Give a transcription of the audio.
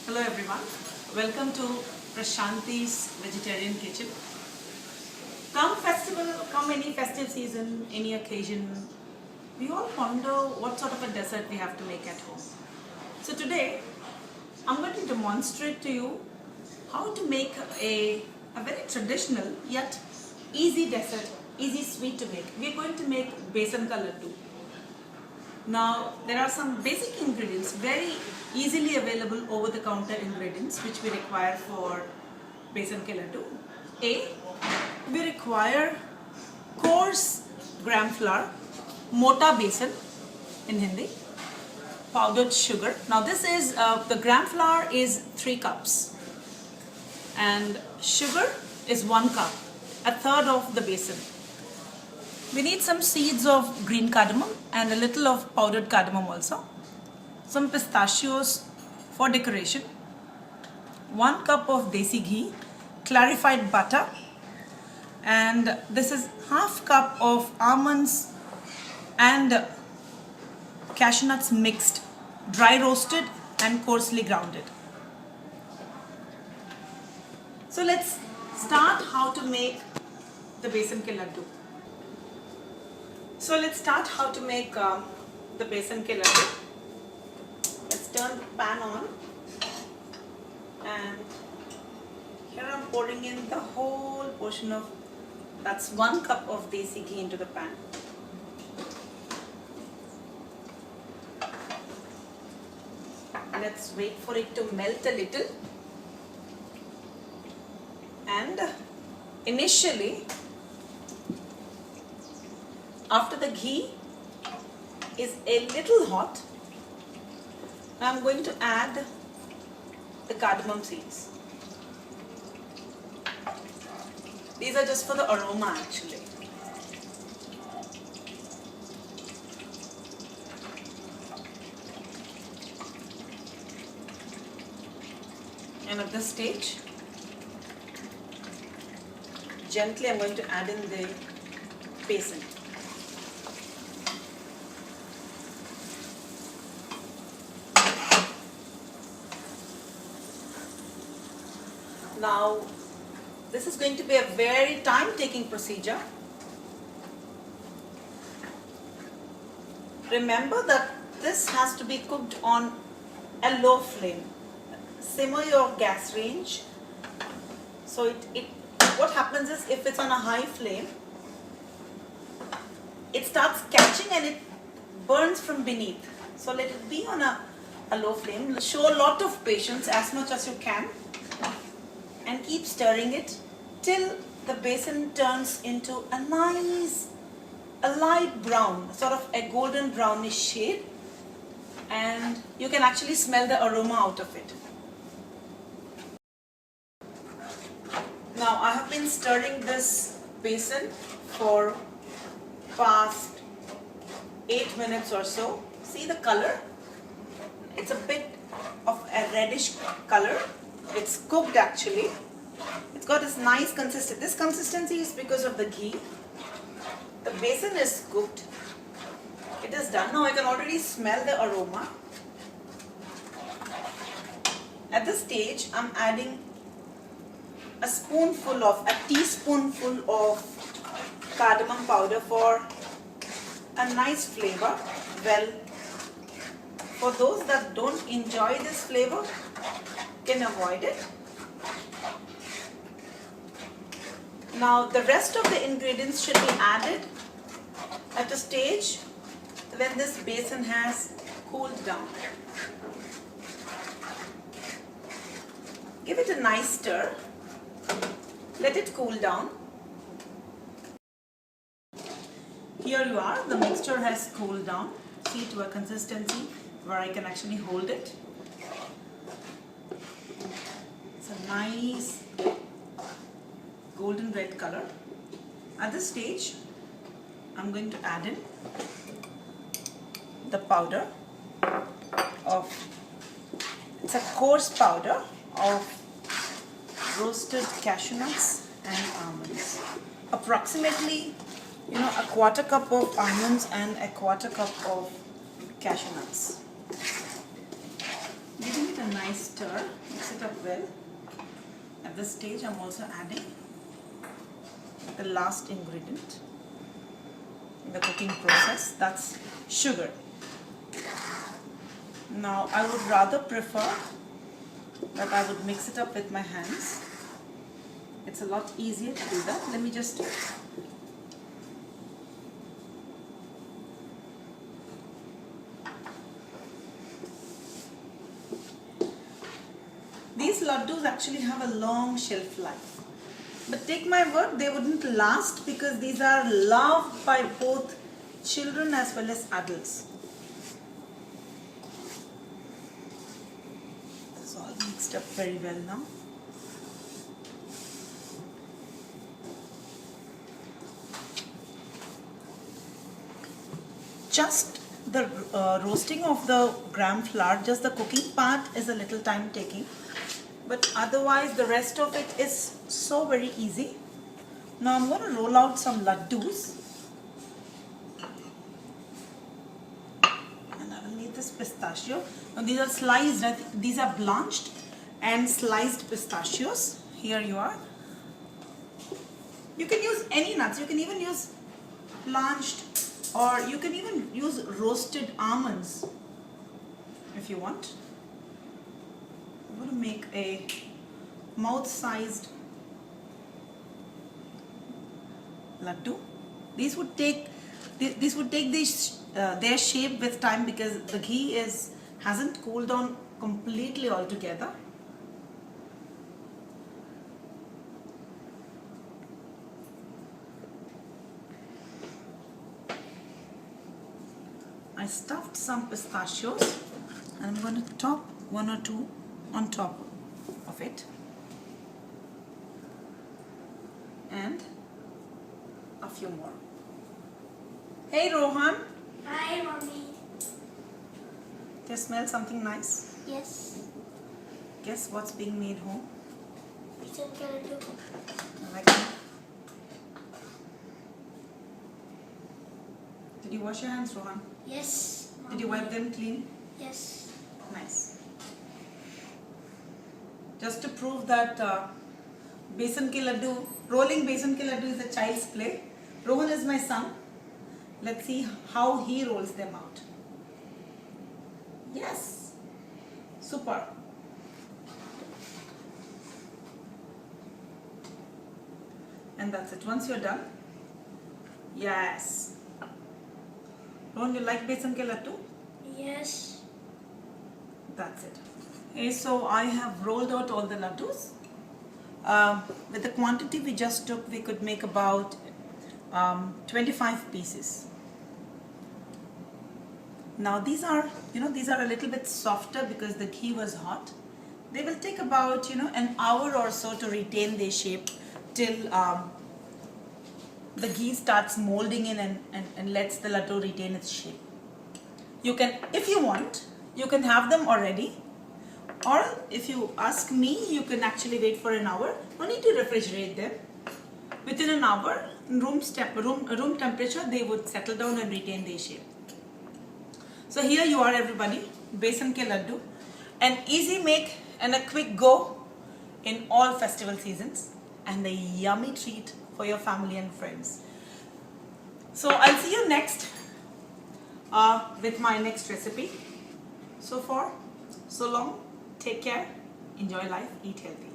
Hello everyone, welcome to Prashanti's Vegetarian Kitchen. Come festival, come any festive season, any occasion, we all wonder what sort of a dessert we have to make at home. So today, I'm going to demonstrate to you how to make a very traditional yet easy dessert, easy sweet to make. We are going to make besan ka laddu. Now, there are some basic ingredients, very easily available over-the-counter ingredients which we require for besan ke laddu. A, we require coarse gram flour, mota besan in Hindi, powdered sugar. Now this is, the gram flour is 3 cups and sugar is 1 cup, a third of the besan. We need some seeds of green cardamom and a little of powdered cardamom also. Some pistachios for decoration. 1 cup of desi ghee, clarified butter, and this is half cup of almonds and cashew nuts mixed, dry roasted and coarsely grounded. So let's start how to make the besan ke laddu. So let's start how to make the besan ke laddu. Let's turn the pan on, and here I'm pouring in the whole portion of, that's 1 cup of desi ghee into the pan. Let's wait for it to melt a little, and initially, after the ghee is a little hot, I'm going to add the cardamom seeds. These are just for the aroma actually. And at this stage, gently I'm going to add in the besan. Now, this is going to be a very time-taking procedure. Remember that this has to be cooked on a low flame. Simmer your gas range. So what happens is, if it's on a high flame, it starts catching and it burns from beneath. So let it be on a low flame. Show a lot of patience as much as you can, and keep stirring it till the besan turns into a nice, a light brown, sort of a golden brownish shade, and you can actually smell the aroma out of it. Now I have been stirring this besan for past 8 minutes or so. See the color? It's a bit of a reddish color. It's cooked actually. It's got this nice consistency. This consistency is because of the ghee. The besan is cooked. It is done. Now I can already smell the aroma. At this stage, I'm adding a teaspoonful of cardamom powder for a nice flavor. Well, for those that don't enjoy this flavor, can avoid it. Now the rest of the ingredients should be added at a stage when this besan has cooled down. Give it a nice stir. Let it cool down. Here you are, the mixture has cooled down. See, to a consistency where I can actually hold it. It's a nice golden red color. At this stage, I'm going to add in the powder of, it's a coarse powder of roasted cashew nuts and almonds. Approximately, a quarter cup of almonds and a quarter cup of cashew nuts. Giving it a nice stir, mix it up well. At this stage, I'm also adding the last ingredient in the cooking process, that's sugar. Now, I would rather prefer that I would mix it up with my hands. It's a lot easier to do that. Let me just these laddus actually have a long shelf life. But take my word, they wouldn't last because these are loved by both children as well as adults. This is all mixed up very well now. Just the roasting of the gram flour, just the cooking part is a little time taking. But otherwise the rest of it is so very easy. Now I'm going to roll out some laddus. And I will need this pistachio. Now these are sliced, I think these are blanched and sliced pistachios. Here you are. You can use any nuts. You can even use blanched, or you can even use roasted almonds if you want. I'm going to make a mouth-sized laddu. These would take their shape with time because the ghee hasn't cooled down completely altogether. I stuffed some pistachios and I'm going to top one or two on top of it, and a few more. Hey Rohan, Hi, Mommy. do you smell something nice? Yes. Guess what's being made home? Besan ke laddu. Like that. Did you wash your hands, Rohan? Yes. Did you wipe them clean? Yes. Nice. Just to prove that besan ke laddu, rolling besan ke laddu is a child's play. Rohan is my son. Let's see how he rolls them out. Yes. Super. And that's it. Once you're done. Yes. Rohan, you like besan ke laddu? Yes. That's it. Okay, so I have rolled out all the laddus. With the quantity we just took, we could make about 25 pieces. Now these are a little bit softer because the ghee was hot. They will take about an hour or so to retain their shape till the ghee starts molding in and lets the laddu retain its shape. You can, if you want, you can have them already. Or if you ask me, you can actually wait for an hour. No need to refrigerate them. Within an hour, room temperature, they would settle down and retain their shape. So here you are, everybody, besan ke laddu, an easy make and a quick go in all festival seasons, and a yummy treat for your family and friends. So I'll see you next with my next recipe. So long, take care, enjoy life, eat healthy.